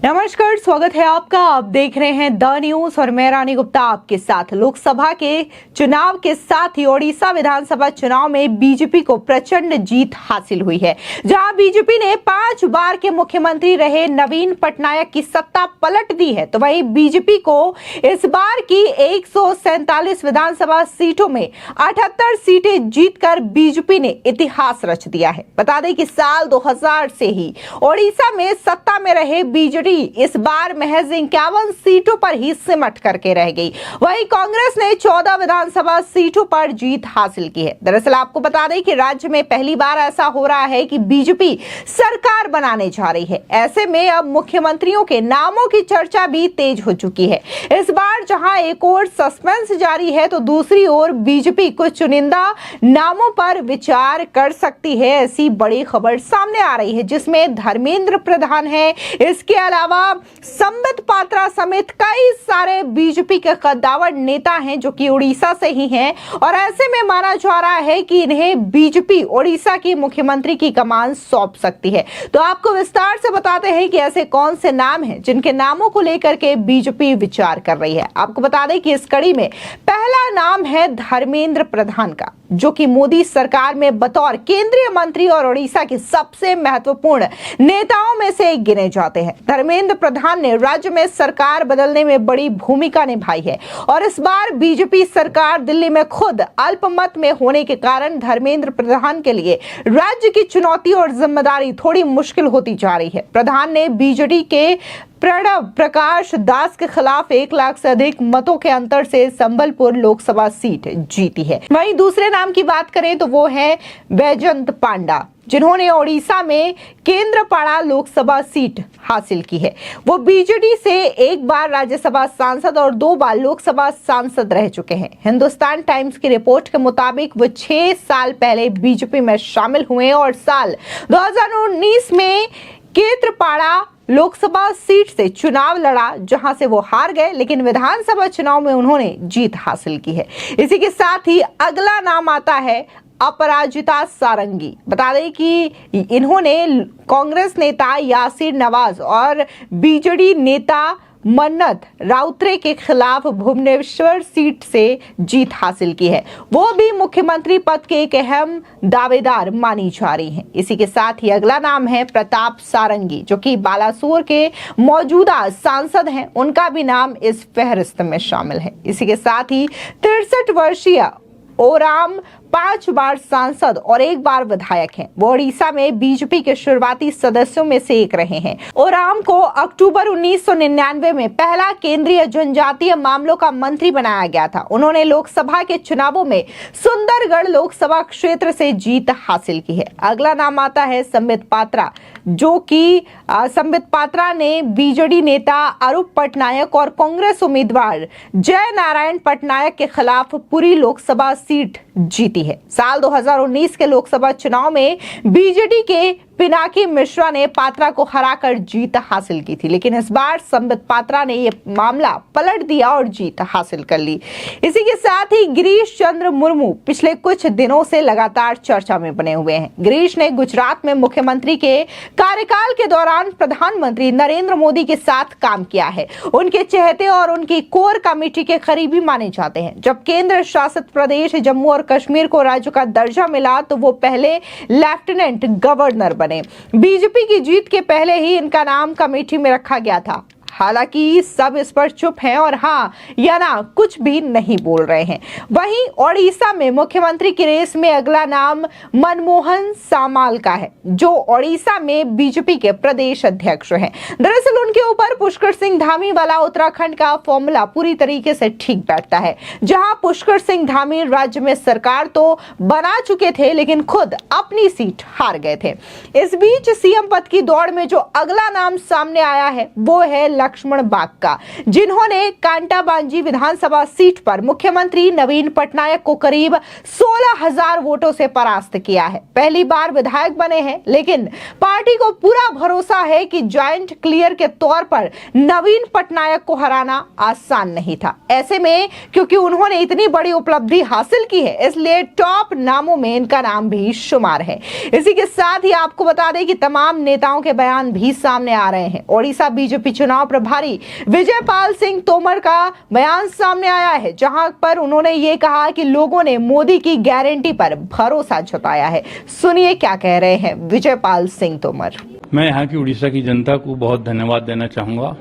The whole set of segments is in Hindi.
नमस्कार, स्वागत है आपका। आप देख रहे हैं द न्यूज और मैं रानी गुप्ता आपके साथ। लोकसभा के चुनाव के साथ ही ओडिशा विधानसभा चुनाव में बीजेपी को प्रचंड जीत हासिल हुई है, जहां बीजेपी ने 5 बार के मुख्यमंत्री रहे नवीन पटनायक की सत्ता पलट दी है। तो वहीं बीजेपी को इस बार की 147 विधानसभा सीटों में 78 सीटें जीतकर बीजेपी ने इतिहास रच दिया है। बता दें कि साल 2000 से ही ओडिशा में सत्ता में रहे बीजेपी इस बार महज 51 सीटों पर ही सिमट करके रह गई। वहीं कांग्रेस ने 14 विधानसभा सीटों पर जीत हासिल की है। दरअसल आपको बता दें कि राज्य में पहली बार ऐसा हो रहा है कि बीजेपी सरकार बनाने जा रही है। ऐसे में अब मुख्यमंत्रियों के नामों की चर्चा भी तेज हो चुकी है। इस बार जहां एक ओर सस्पेंस जारी है, तो दूसरी ओर बीजेपी कुछ चुनिंदा नामों पर विचार कर सकती है। ऐसी बड़ी खबर सामने आ रही है, जिसमें धर्मेंद्र प्रधान है, इसके अलावा संबित पात्रा समेत कई सारे बीजेपी के कद्दावर नेता हैं जो कि उड़ीसा से ही हैं। और ऐसे में माना जा रहा है कि इन्हें बीजेपी उड़ीसा की मुख्यमंत्री की कमान सौंप सकती है। तो आपको विस्तार से बताते हैं कि ऐसे कौन से नाम हैं जिनके नामों को लेकर के बीजेपी विचार कर रही है। आपको बता दें कि इस कड़ी में पहला नाम है धर्मेंद्र प्रधान का, जो कि मोदी सरकार में बतौर केंद्रीय मंत्री और उड़ीसा के सबसे महत्वपूर्ण नेताओं में से एक गिने जाते हैं। धर्मेंद्र प्रधान ने राज्य में सरकार बदलने में बड़ी भूमिका निभाई है और इस बार बीजेपी सरकार दिल्ली में खुद अल्पमत में होने के कारण धर्मेंद्र प्रधान के लिए राज्य की चुनौती और जिम्मेदारी थोड़ी मुश्किल होती जा रही है। प्रधान ने बीजेडी के प्रणव प्रकाश दास के खिलाफ 1 लाख से अधिक मतों के अंतर से संबलपुर लोकसभा सीट जीती है। वहीं दूसरे नाम की बात करें तो वो है बैजंत पांडा, जिन्होंने ओडिशा में केंद्रपाड़ा लोकसभा सीट हासिल की है। वो बीजेडी से 1 बार राज्यसभा सांसद और 2 बार लोकसभा सांसद रह चुके हैं। हिंदुस्तान टाइम्स की रिपोर्ट के मुताबिक वो 6 साल पहले बीजेपी में शामिल हुए और साल 2019 में केंद्रपाड़ा लोकसभा सीट से चुनाव लड़ा, जहां से वो हार गए, लेकिन विधानसभा चुनाव में उन्होंने जीत हासिल की है। इसी के साथ ही अगला नाम आता है अपराजिता सारंगी। बता दें कि इन्होंने कांग्रेस नेता यासिर नवाज और बीजेडी नेता मन्नत राउतरे के खिलाफ भुवनेश्वर सीट से जीत हासिल की है। वो भी मुख्यमंत्री पद के एक अहम दावेदार मानी जा रही हैं। इसी के साथ ही अगला नाम है प्रताप सारंगी, जो कि बालासोर के मौजूदा सांसद हैं। उनका भी नाम इस फहरिस्त में शामिल है। इसी के साथ ही 63 वर्षीय ओराम 5 बार सांसद और 1 बार विधायक हैं। वो ओडिशा में बीजेपी के शुरुआती सदस्यों में से एक रहे हैं। ओराम को अक्टूबर 1999 में पहला केंद्रीय जनजातीय मामलों का मंत्री बनाया गया था। उन्होंने लोकसभा के चुनावों में सुंदरगढ़ लोकसभा क्षेत्र से जीत हासिल की है। अगला नाम आता है संबित पात्रा, जो कि संबित पात्रा ने बीजेडी नेता अरूप पटनायक और कांग्रेस उम्मीदवार जय नारायण पटनायक के खिलाफ पूरी लोकसभा सीट जीती है। साल 2019 के लोकसभा चुनाव में बीजेडी के पिनाकी मिश्रा ने पात्रा को हराकर जीत हासिल की थी, लेकिन इस बार संबित पात्रा ने यह मामला पलट दिया और जीत हासिल कर ली। इसी के साथ ही गिरीश चंद्र मुर्मू पिछले कुछ दिनों से लगातार चर्चा में बने हुए हैं। गिरीश ने गुजरात में मुख्यमंत्री के कार्यकाल के दौरान प्रधानमंत्री नरेंद्र मोदी के साथ काम किया है। उनके चहेते और उनकी कोर कमेटी के करीबी माने जाते हैं। जब केंद्र शासित प्रदेश जम्मू और कश्मीर को राज्य का दर्जा मिला, तो वो पहले लेफ्टिनेंट गवर्नर बने। बीजेपी की जीत के पहले ही इनका नाम कमेटी में रखा गया था। हालांकि सब इस पर चुप हैं और हाँ या ना कुछ भी नहीं बोल रहे हैं। वहीं ओडिशा में मुख्यमंत्री की रेस में अगला नाम मनमोहन सामाल का है, जो ओडिशा में बीजेपी के प्रदेश अध्यक्ष हैं। दरअसल उनके ऊपर पुष्कर सिंह धामी वाला उत्तराखंड का फॉर्मूला पूरी तरीके से ठीक बैठता है, जहां पुष्कर सिंह धामी राज्य में सरकार तो बना चुके थे, लेकिन खुद अपनी सीट हार गए थे। इस बीच सीएम पद की दौड़ में जो अगला नाम सामने आया है, वो है लक्ष्मण बाग का, जिन्होंने कांटाबांजी विधानसभा सीट पर मुख्यमंत्री नवीन पटनायक को करीब 16,000 वोटों से परास्त किया है। पहली बार विधायक बने हैं, लेकिन पार्टी को पूरा भरोसा है कि ज्वाइंट क्लियर के तौर पर नवीन पटनायक को हराना आसान नहीं था। ऐसे में क्योंकि उन्होंने इतनी बड़ी उपलब्धि हासिल की है, इसलिए टॉप नामों में इनका नाम भी शुमार है। इसी के साथ ही आपको बता दें कि तमाम नेताओं के बयान भी सामने आ रहे हैं। ओडिशा बीजेपी चुनाव प्रभारी विजयपाल सिंह तोमर का बयान सामने आया है, जहां पर उन्होंने ये कहा कि लोगों ने मोदी की गारंटी पर भरोसा जताया है। सुनिए क्या कह रहे हैं विजयपाल सिंह तोमर। मैं यहाँ की उड़ीसा की जनता को बहुत धन्यवाद देना चाहूँगा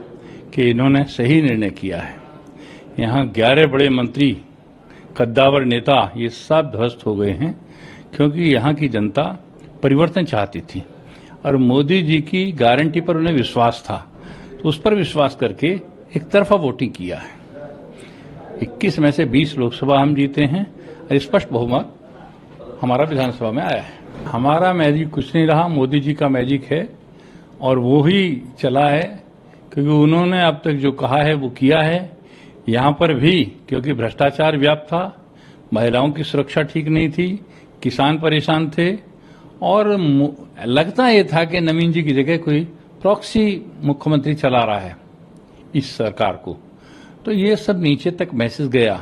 कि इन्होंने सही निर्णय किया है। यहाँ 11 बड़े मंत्री, कद्दावर नेता, ये सब ध्वस्त हो गए हैं, क्योंकि यहाँ की जनता परिवर्तन चाहती थी और मोदी जी की गारंटी पर उन्हें विश्वास था, तो उस पर विश्वास करके एक तरफा वोटिंग किया है। 21 में से 20 लोकसभा हम जीते हैं और स्पष्ट बहुमत हमारा विधानसभा में आया है। हमारा मैजिक कुछ नहीं रहा, मोदी जी का मैजिक है और वो ही चला है, क्योंकि उन्होंने अब तक जो कहा है वो किया है। यहाँ पर भी क्योंकि भ्रष्टाचार व्याप्त था, महिलाओं की सुरक्षा ठीक नहीं थी, किसान परेशान थे और लगता ये था कि नवीन जी की जगह कोई प्रॉक्सी मुख्यमंत्री चला रहा है इस सरकार को। तो ये सब नीचे तक मैसेज गया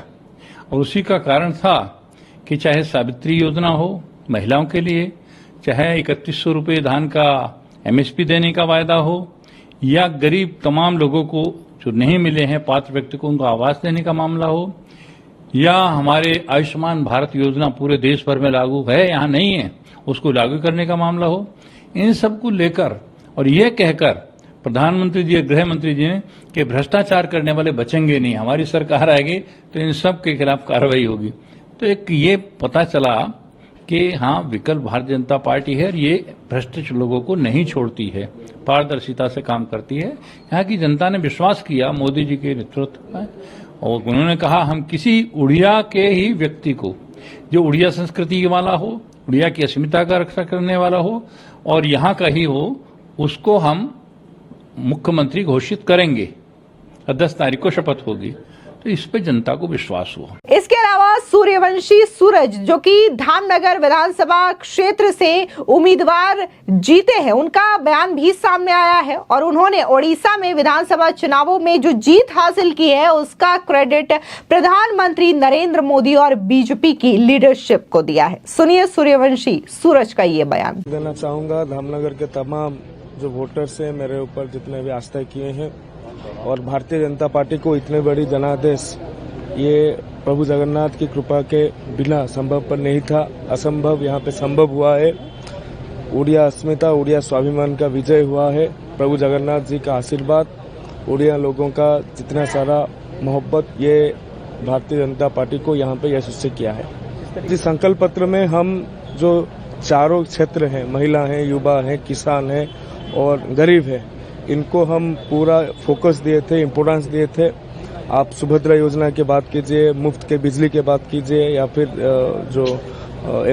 और उसी का कारण था कि चाहे सावित्री योजना हो महिलाओं के लिए, चाहे 3100 रुपये धान का MSP देने का वायदा हो, या गरीब तमाम लोगों को जो नहीं मिले हैं पात्र व्यक्ति को उनको आवास देने का मामला हो, या हमारे आयुष्मान भारत योजना पूरे देश भर में लागू है, यहाँ नहीं है, उसको लागू करने का मामला हो, इन सब को लेकर और ये कहकर प्रधानमंत्री जी, गृह मंत्री जी ने कि भ्रष्टाचार करने वाले बचेंगे नहीं, हमारी सरकार आएगी तो इन सब के खिलाफ कार्रवाई होगी। तो एक ये पता चला कि हाँ, विकल्प भारतीय जनता पार्टी है और ये भ्रष्ट लोगों को नहीं छोड़ती है, पारदर्शिता से काम करती है। यहाँ की जनता ने विश्वास किया मोदी जी के नेतृत्व में और उन्होंने कहा हम किसी उड़िया के ही व्यक्ति को, जो उड़िया संस्कृति वाला हो, उड़िया की अस्मिता का रक्षा करने वाला हो और यहाँ का ही हो, उसको हम मुख्यमंत्री घोषित करेंगे और 10 तारीख को शपथ होगी। तो इस पे जनता को विश्वास हुआ। इसके अलावा सूर्यवंशी सूरज, जो कि धामनगर विधानसभा क्षेत्र से उम्मीदवार जीते हैं, उनका बयान भी सामने आया है और उन्होंने ओडिशा में विधानसभा चुनावों में जो जीत हासिल की है उसका क्रेडिट प्रधानमंत्री नरेंद्र मोदी और बीजेपी की लीडरशिप को दिया है। सुनिए सूर्यवंशी सूरज का ये बयान। देना चाहूंगा धामनगर के तमाम जो वोटर्स हैं, मेरे ऊपर जितने भी आस्था किए हैं और भारतीय जनता पार्टी को इतने बड़ी जनादेश ये प्रभु जगन्नाथ की कृपा के बिना संभव पर नहीं था। असंभव यहाँ पे संभव हुआ है। उड़िया अस्मिता, उड़िया स्वाभिमान का विजय हुआ है। प्रभु जगन्नाथ जी का आशीर्वाद, उड़िया लोगों का जितना सारा मोहब्बत, ये भारतीय जनता पार्टी को यहाँ पे यशस्वी किया है। इस संकल्प पत्र में हम जो चारों क्षेत्र हैं, महिला हैं, युवा हैं, किसान हैं और गरीब है, इनको हम पूरा फोकस दिए थे, इम्पोर्टेंस दिए थे। आप सुभद्रा योजना की बात कीजिए, मुफ्त के बिजली की बात कीजिए, या फिर जो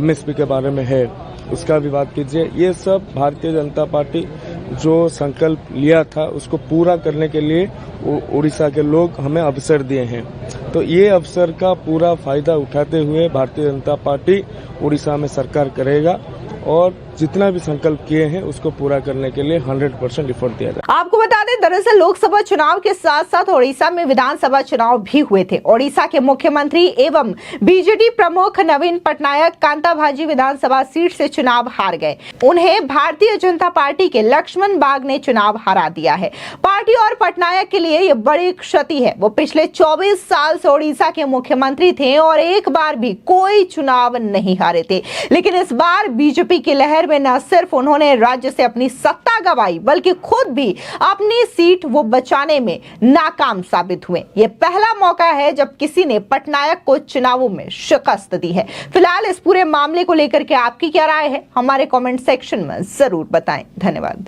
MSP के बारे में है उसका भी बात कीजिए। ये सब भारतीय जनता पार्टी जो संकल्प लिया था उसको पूरा करने के लिए उड़ीसा के लोग हमें अवसर दिए हैं। तो ये अवसर का पूरा फायदा उठाते हुए भारतीय जनता पार्टी उड़ीसा में सरकार करेगा और जितना भी संकल्प किए हैं उसको पूरा करने के लिए 100% एफर्ट दिया जाए। आपको बता दें, दरअसल लोकसभा चुनाव के साथ साथ ओडिशा में विधानसभा चुनाव भी हुए थे। ओडिशा के मुख्यमंत्री एवं बीजेडी प्रमुख नवीन पटनायक कांताभाजी विधानसभा सीट से चुनाव हार गए। उन्हें भारतीय जनता पार्टी के लक्ष्मण बाग ने चुनाव हरा दिया है। पार्टी और पटनायक के लिए ये बड़ी क्षति है। वो पिछले 24 साल से ओडिशा के मुख्यमंत्री थे और एक बार भी कोई चुनाव नहीं हारे थे। लेकिन इस बार बीजेपी की लहर में न सिर्फ उन्होंने राज्य से अपनी सत्ता गंवाई, बल्कि खुद भी अपनी सीट वो बचाने में नाकाम साबित हुए। ये पहला मौका है जब किसी ने पटनायक को चुनावों में शिकस्त दी है। फिलहाल इस पूरे मामले को लेकर के आपकी क्या राय है, हमारे कमेंट सेक्शन में जरूर बताएं। धन्यवाद।